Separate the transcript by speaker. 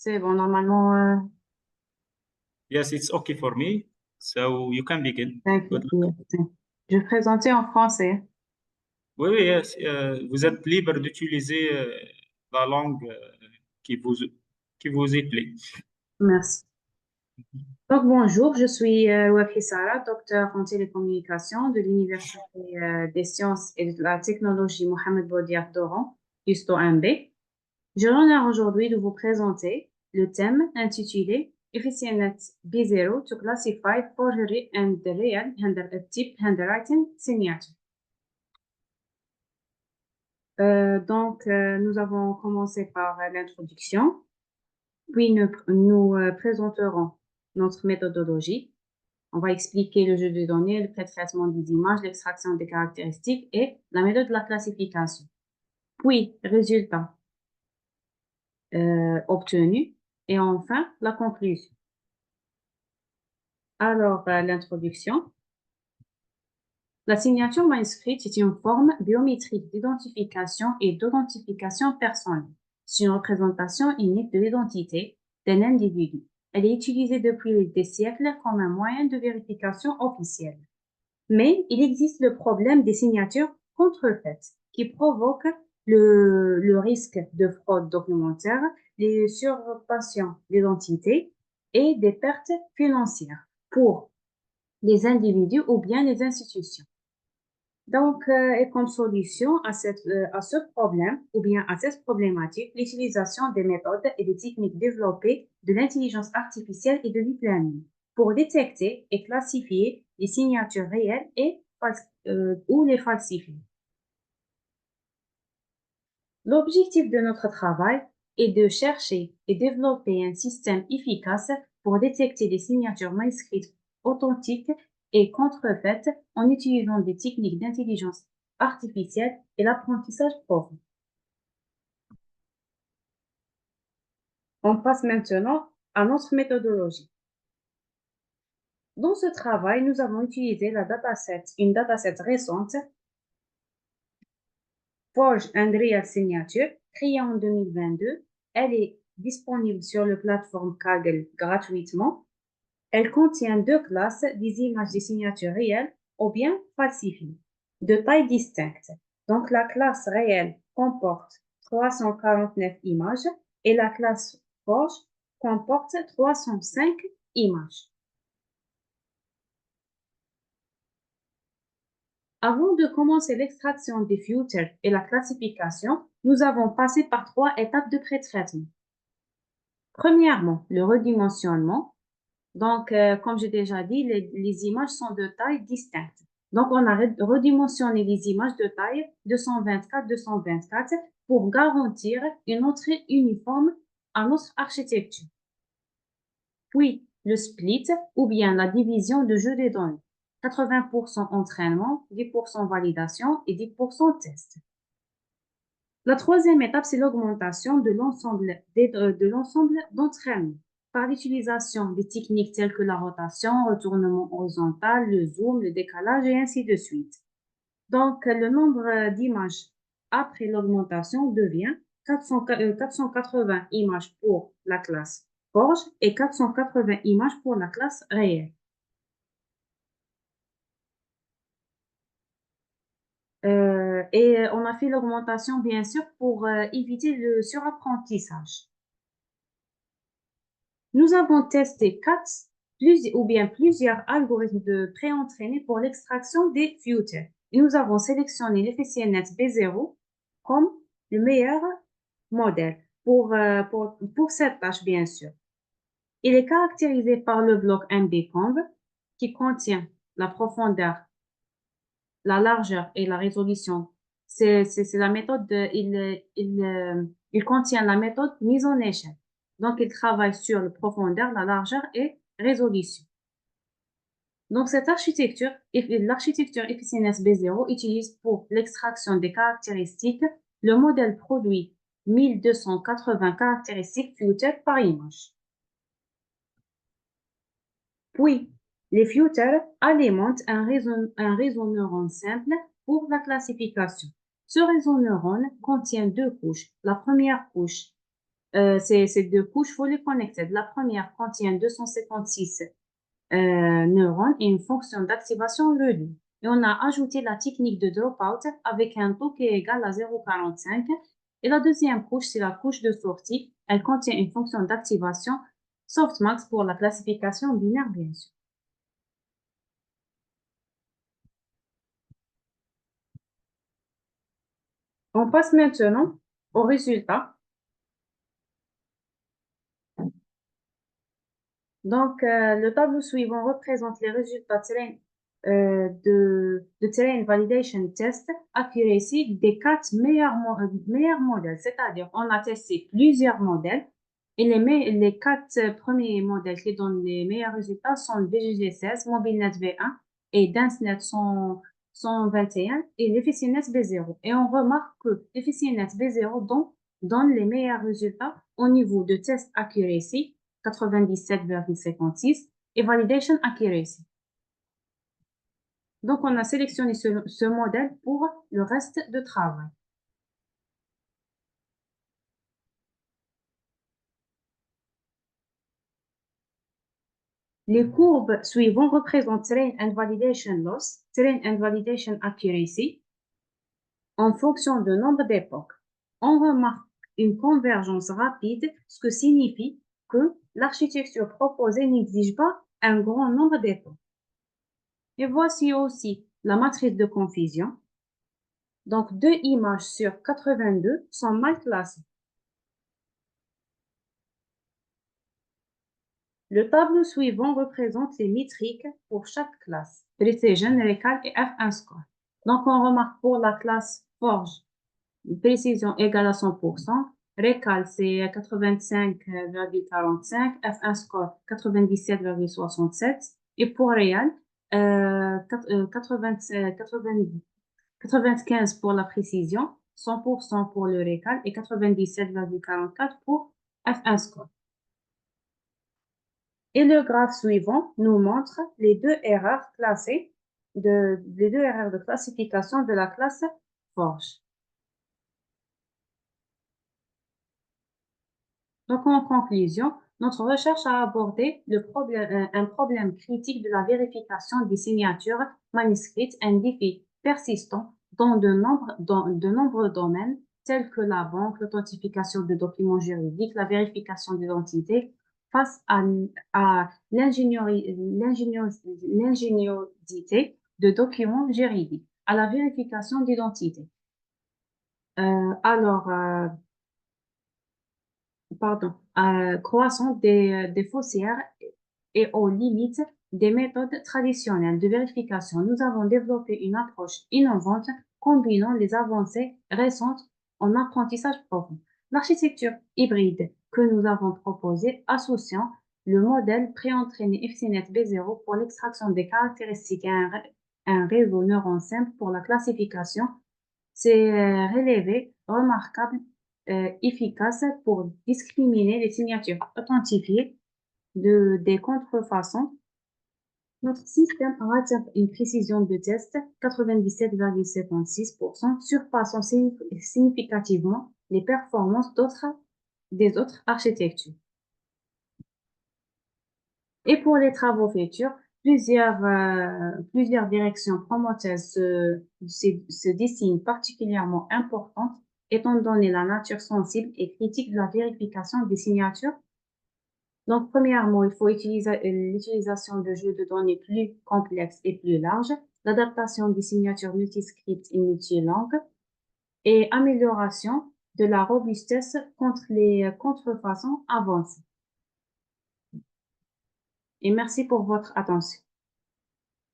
Speaker 1: C'est bon, normalement,
Speaker 2: Yes, it's okay for me. So you can begin. Good
Speaker 1: t'inquiète,
Speaker 2: luck.
Speaker 1: yes. Je vais présenter en français.
Speaker 2: Oui, oui, yes, vous êtes libre d'utiliser la langue qui vous, qui vous est plaît.
Speaker 1: Merci. Donc, bonjour, je suis Wafi Sarah, docteur en télécommunication de l'Université des sciences et de la technologie Mohamed Boudiaf d'Oran, Justo MB. J'ai l'honneur aujourd'hui de vous présenter le thème intitulé Efficiency B0 to classify forgery and the real type handwriting signature. Nous avons commencé par l'introduction, puis nous présenterons notre méthodologie. On va expliquer le jeu de données, le pré-traitement des images, l'extraction des caractéristiques et la méthode de la classification. Puis, résultats obtenus et enfin, la conclusion. Alors, l'introduction. La signature manuscrite est une forme biométrique d'identification et d'authentification personnelle. C'est une représentation unique de l'identité d'un individu. Elle est utilisée depuis des siècles comme un moyen de vérification officielle. Mais il existe le problème des signatures contrefaites qui provoquent le risque de fraude documentaire, les usurpations d'identité et des pertes financières pour les individus ou bien les institutions. Donc, et comme solution à ce problème ou bien à cette problématique, l'utilisation des méthodes et des techniques développées de l'intelligence artificielle et de deep learning pour détecter et classifier les signatures réelles ou les falsifier. L'objectif de notre travail est de chercher et développer un système efficace pour détecter les signatures manuscrites authentiques et contrefaites en utilisant des techniques d'intelligence artificielle et l'apprentissage profond. On passe maintenant à notre méthodologie. Dans ce travail, nous avons utilisé une dataset récente, Forge and Real Signature, créée en 2022. Elle est disponible sur la plateforme Kaggle gratuitement. Elle contient deux classes, des images de signatures réelles ou bien falsifiées, de taille distincte. Donc, la classe réelle comporte 349 images et la classe Forge comporte 305 images. Avant de commencer l'extraction des filtres et la classification, nous avons passé par trois étapes de pré-traitement. Premièrement, le redimensionnement. Donc, comme j'ai déjà dit, les images sont de taille distincte. Donc, on a redimensionné les images de taille 224-224 pour garantir une entrée uniforme à notre architecture. Puis, le split ou bien la division de jeu des données. 80% entraînement, 10% validation et 10% test. La troisième étape, c'est l'augmentation de l'ensemble d'entraînement par l'utilisation des techniques telles que la rotation, retournement horizontal, le zoom, le décalage et ainsi de suite. Donc, le nombre d'images après l'augmentation devient 480 images pour la classe Forge et 480 images pour la classe réelle. Et on a fait l'augmentation, bien sûr, pour éviter le surapprentissage. Nous avons testé plusieurs algorithmes de pré-entraînés pour l'extraction des filtres. Et nous avons sélectionné l'Efficiency B0 comme le meilleur modèle pour cette tâche, bien sûr. Il est caractérisé par le bloc MBComb qui contient la profondeur, la largeur et la résolution. C'est la méthode, il contient la méthode mise en échelle. Donc, il travaille sur la profondeur, la largeur et résolution. Donc, cette architecture, l'architecture Efficiency B0 utilise pour l'extraction des caractéristiques, le modèle produit 1280 caractéristiques filtres par image. Puis, les filtres alimentent un réseau neurone simple pour la classification. Ce réseau neurone contient deux couches. La première couche ces deux couches fully connected. La première contient 256 neurones et une fonction d'activation ReLU. Et on a ajouté la technique de dropout avec un taux qui est égal à 0,45. Et la deuxième couche, c'est la couche de sortie. Elle contient une fonction d'activation softmax pour la classification binaire, bien sûr. On passe maintenant aux résultats. Donc, le tableau suivant représente les résultats de Terrain Validation Test Accuracy des 4 meilleurs modèles. C'est-à-dire, on a testé plusieurs modèles et les 4 premiers modèles qui donnent les meilleurs résultats sont le BGG16, MobileNet V1 et DenseNet 121 et l'EfficientNet B0. Et on remarque que l'EfficientNet B0 donne les meilleurs résultats au niveau de test accuracy 97,56 et validation accuracy. Donc, on a sélectionné ce modèle pour le reste de travail. Les courbes suivantes représentent Terrain and Validation Loss, Terrain and Validation Accuracy en fonction de nombre d'époques. On remarque une convergence rapide, ce que signifie que l'architecture proposée n'exige pas un grand nombre d'époques. Et voici aussi la matrice de confusion. Donc, 2 images sur 82 sont mal classées. Le tableau suivant représente les métriques pour chaque classe, Precision, Recal et F1 Score. Donc, on remarque pour la classe Forge, précision égale à 100%, Recal c'est 85,45, F1 Score 97,67 et pour Real, 95 pour la précision, 100% pour le Recal et 97,44 pour F1 Score. Et le graphe suivant nous montre les deux erreurs de classification de la classe Forge. Donc, en conclusion, notre recherche a abordé un problème critique de la vérification des signatures manuscrites, un défi persistant dans de nombreux domaines tels que la banque, l'authentification de documents juridiques, la vérification d'identité, face à l'ingéniosité de documents juridiques, à la vérification d'identité. Croissant des faussaires et aux limites des méthodes traditionnelles de vérification. Nous avons développé une approche innovante combinant les avancées récentes en apprentissage profond. L'architecture hybride que nous avons proposée associant le modèle pré-entraîné EfficientNet B0 pour l'extraction des caractéristiques et un réseau neuron simple pour la classification s'est révélé remarquable efficace pour discriminer les signatures authentifiées des contrefaçons. Notre système atteint une précision de test 97,76%, surpassant significativement les performances des autres architectures. Et pour les travaux futurs, plusieurs directions promoteuses se dessinent particulièrement importantes étant donné la nature sensible et critique de la vérification des signatures. Donc, premièrement, il faut utiliser l'utilisation de jeux de données plus complexes et plus larges, l'adaptation des signatures multiscripts et multilangues, et amélioration de la robustesse contre les contrefaçons avancées. Et merci pour votre attention.